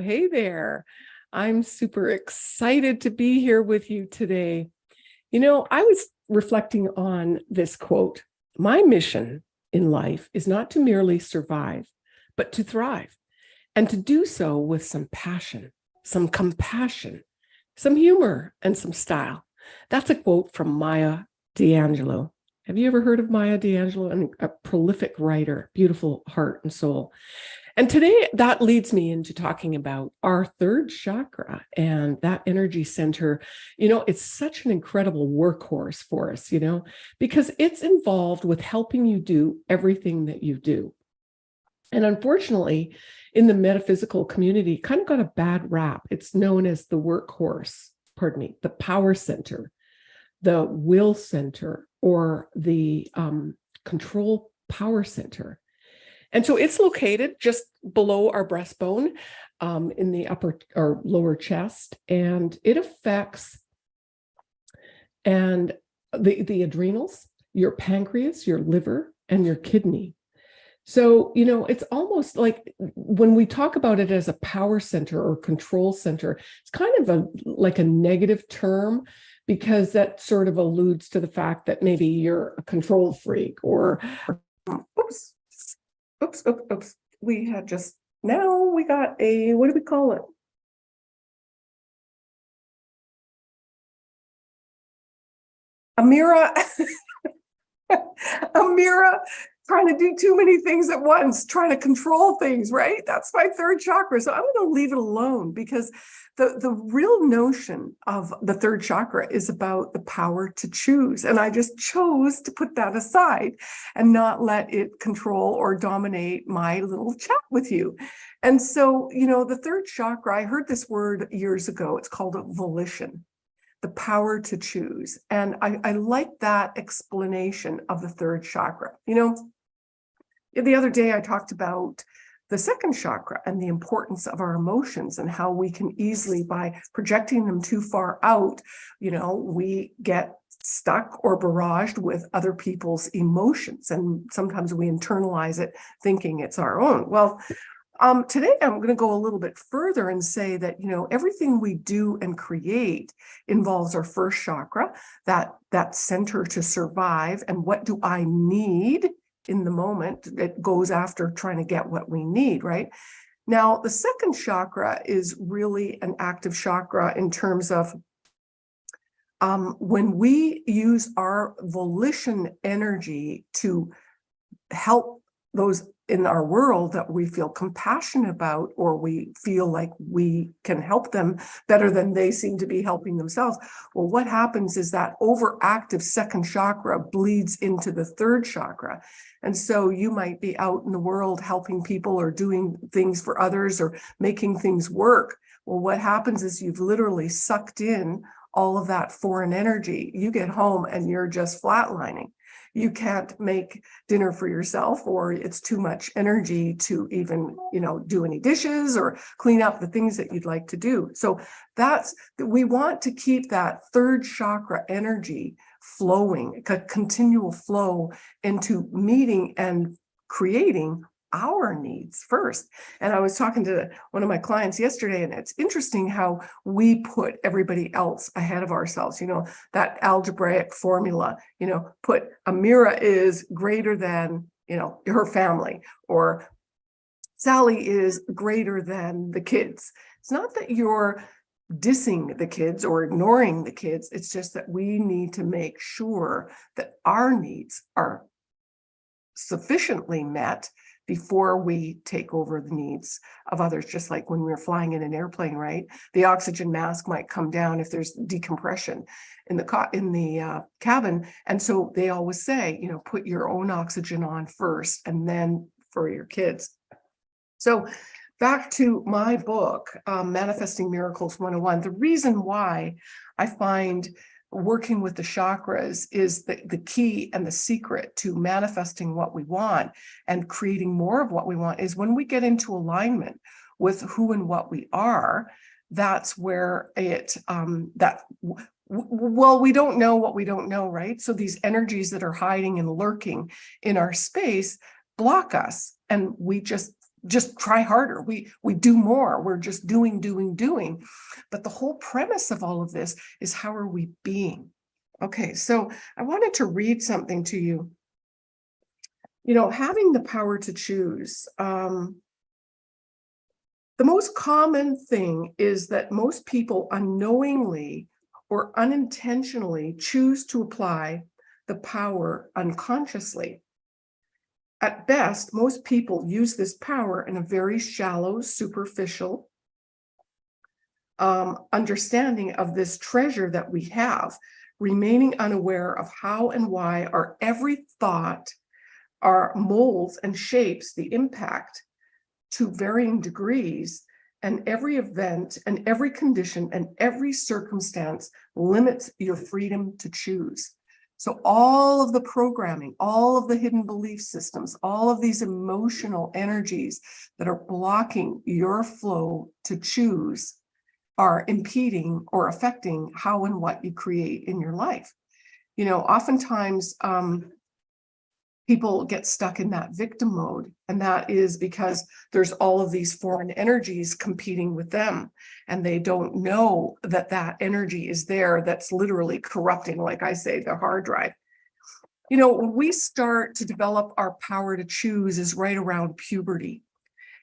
Hey there. I'm super excited to be here with you today. I was reflecting on this quote. My mission in life is not to merely survive, but to thrive, and to do so with some passion, some compassion, some humor, and some style. That's a quote from Maya Angelou. Have you ever heard of Maya Angelou? A prolific writer, beautiful heart and soul. And today that leads me into talking about our third chakra and that energy center. It's such an incredible workhorse for us, because it's involved with helping you do everything that you do. And unfortunately, in the metaphysical community, kind of got a bad rap. It's known as the workhorse, the power center, the will center, or the control power center. And so it's located just below our breastbone, in the upper or lower chest, and it affects the adrenals, your pancreas, your liver, and your kidney. So, it's almost like when we talk about it as a power center or control center, it's kind of like a negative term, because that sort of alludes to the fact that maybe you're a control freak or, oops. We got a, what do we call it? A mirror trying to do too many things at once, trying to control things, right? That's my third chakra. So I'm going to leave it alone, because the real notion of the third chakra is about the power to choose. And I just chose to put that aside and not let it control or dominate my little chat with you. And so, the third chakra, I heard this word years ago. It's called volition, the power to choose. And I like that explanation of the third chakra. The other day I talked about the second chakra and the importance of our emotions, and how we can easily, by projecting them too far out, we get stuck or barraged with other people's emotions. And sometimes we internalize it thinking it's our own. Well, today I'm going to go a little bit further and say that, everything we do and create involves our first chakra, that center to survive. And what do I need in the moment? It goes after trying to get what we need, right? Now, the second chakra is really an active chakra in terms of when we use our volition energy to help those in our world that we feel compassion about, or we feel like we can help them better than they seem to be helping themselves. Well, what happens is that overactive second chakra bleeds into the third chakra. And so you might be out in the world helping people or doing things for others or making things work. Well, what happens is you've literally sucked in all of that foreign energy. You get home and you're just flatlining. You can't make dinner for yourself, or it's too much energy to even, do any dishes or clean up the things that you'd like to do. So we want to keep that third chakra energy flowing, a continual flow into meeting and creating our needs first. And I was talking to one of my clients yesterday, and it's interesting how we put everybody else ahead of ourselves. That algebraic formula, put Amira is greater than, her family, or Sally is greater than the kids. It's not that you're dissing the kids or ignoring the kids. It's just that we need to make sure that our needs are sufficiently met before we take over the needs of others. Just like when we're flying in an airplane, right? The oxygen mask might come down if there's decompression in the cabin. And so they always say, put your own oxygen on first, and then for your kids. So back to my book, Manifesting Miracles 101, the reason why I find working with the chakras is the key and the secret to manifesting what we want and creating more of what we want is when we get into alignment with who and what we are. That's where we don't know what we don't know, right? So these energies that are hiding and lurking in our space block us, and we just just try harder. We do more. We're just doing. But the whole premise of all of this is, how are we being? Okay, so I wanted to read something to you. Having the power to choose. The most common thing is that most people unknowingly or unintentionally choose to apply the power unconsciously. At best, most people use this power in a very shallow, superficial understanding of this treasure that we have, remaining unaware of how and why our every thought, our molds and shapes the impact to varying degrees, and every event and every condition and every circumstance limits your freedom to choose. So all of the programming, all of the hidden belief systems, all of these emotional energies that are blocking your flow to choose are impeding or affecting how and what you create in your life. Oftentimes people get stuck in that victim mode, and that is because there's all of these foreign energies competing with them, and they don't know that that energy is there that's literally corrupting, like I say, the hard drive. When we start to develop our power to choose is right around puberty.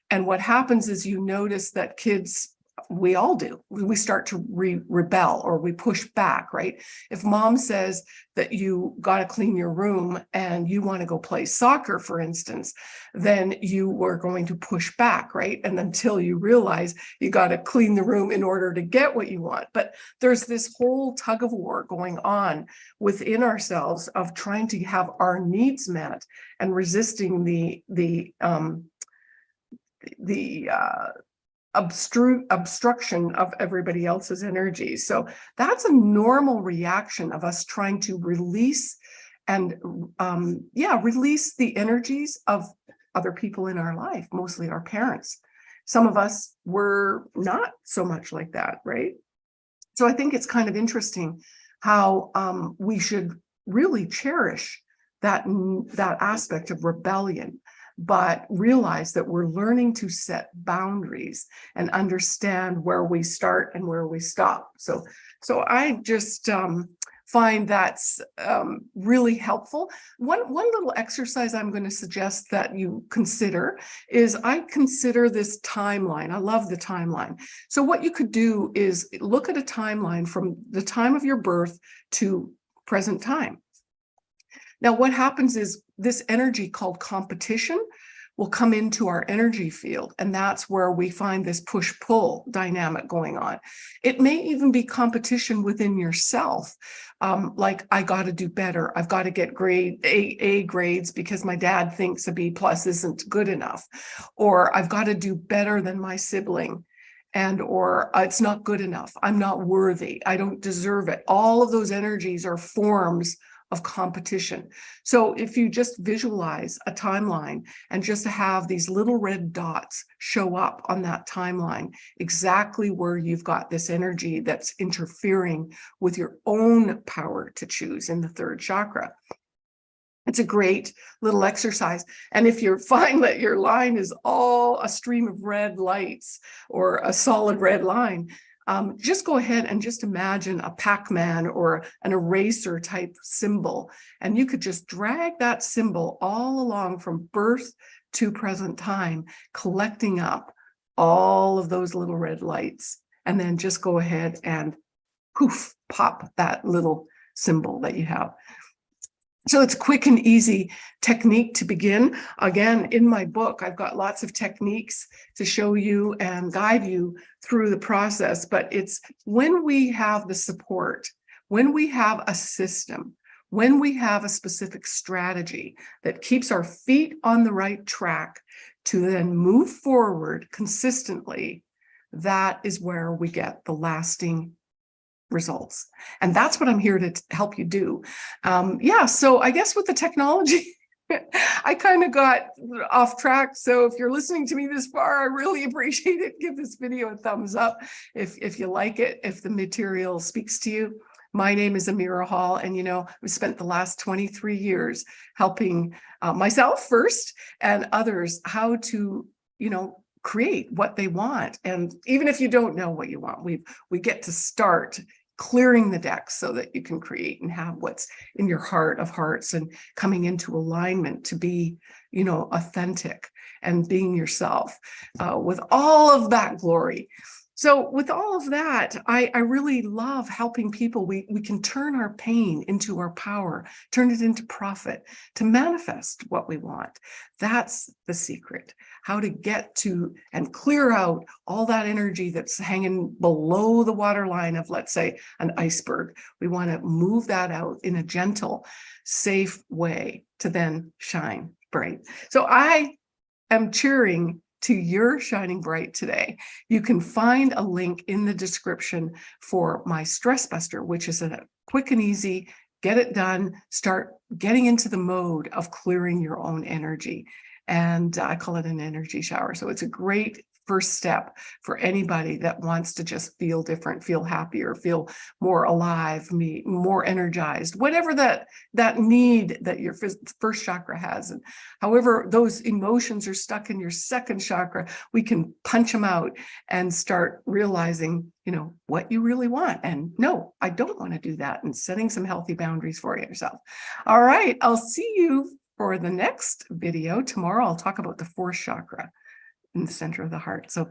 And what happens is you notice that kids, we all do, we start to rebel or we push back, right? If mom says that you got to clean your room and you want to go play soccer, for instance, then you are going to push back, right? And until you realize you got to clean the room in order to get what you want. But there's this whole tug of war going on within ourselves of trying to have our needs met and resisting the obstruction of everybody else's energy. So that's a normal reaction of us trying to release and release the energies of other people in our life, mostly our parents. Some of us were not so much like that, right? So I think it's kind of interesting how we should really cherish that aspect of rebellion, but realize that we're learning to set boundaries and understand where we start and where we stop. So I just find that's really helpful. One little exercise I'm going to suggest that you consider is, I consider this timeline. I love the timeline. So what you could do is look at a timeline from the time of your birth to present time. Now, what happens is this energy called competition will come into our energy field, and that's where we find this push-pull dynamic going on. It may even be competition within yourself, like, I got to do better. I've got to get A grades because my dad thinks a B+ isn't good enough, or I've got to do better than my sibling, or it's not good enough. I'm not worthy. I don't deserve it. All of those energies are forms of competition. So if you just visualize a timeline and just have these little red dots show up on that timeline, exactly where you've got this energy that's interfering with your own power to choose in the third chakra. It's a great little exercise. And if you find that your line is all a stream of red lights or a solid red line, just go ahead and just imagine a Pac-Man or an eraser type symbol. And you could just drag that symbol all along from birth to present time, collecting up all of those little red lights. And then just go ahead and poof, pop that little symbol that you have. So it's a quick and easy technique to begin. Again, in my book, I've got lots of techniques to show you and guide you through the process. But it's when we have the support, when we have a system, when we have a specific strategy that keeps our feet on the right track to then move forward consistently, that is where we get the lasting results. And that's what I'm here to help you do. So I guess with the technology, I kind of got off track. So if you're listening to me this far, I really appreciate it. Give this video a thumbs up if you like it, if the material speaks to you. My name is Amira Hall, and we spent the last 23 years helping myself first and others how to create what they want. And even if you don't know what you want, we get to start clearing the deck so that you can create and have what's in your heart of hearts and coming into alignment to be, authentic and being yourself with all of that glory. So with all of that, I really love helping people. We can turn our pain into our power, turn it into profit to manifest what we want. That's the secret, how to get to and clear out all that energy that's hanging below the waterline of, let's say, an iceberg. We want to move that out in a gentle, safe way to then shine bright. So I am cheering to your shining bright today. You can find a link in the description for my Stress Buster, which is a quick and easy, get it done, start getting into the mode of clearing your own energy. And I call it an energy shower. So it's a great first step for anybody that wants to just feel different, feel happier, feel more alive, more energized, whatever that need that your first chakra has. And however those emotions are stuck in your second chakra, we can punch them out and start realizing, what you really want. And no, I don't want to do that, and setting some healthy boundaries for yourself. All right, I'll see you for the next video tomorrow. I'll talk about the fourth chakra in the center of the heart. So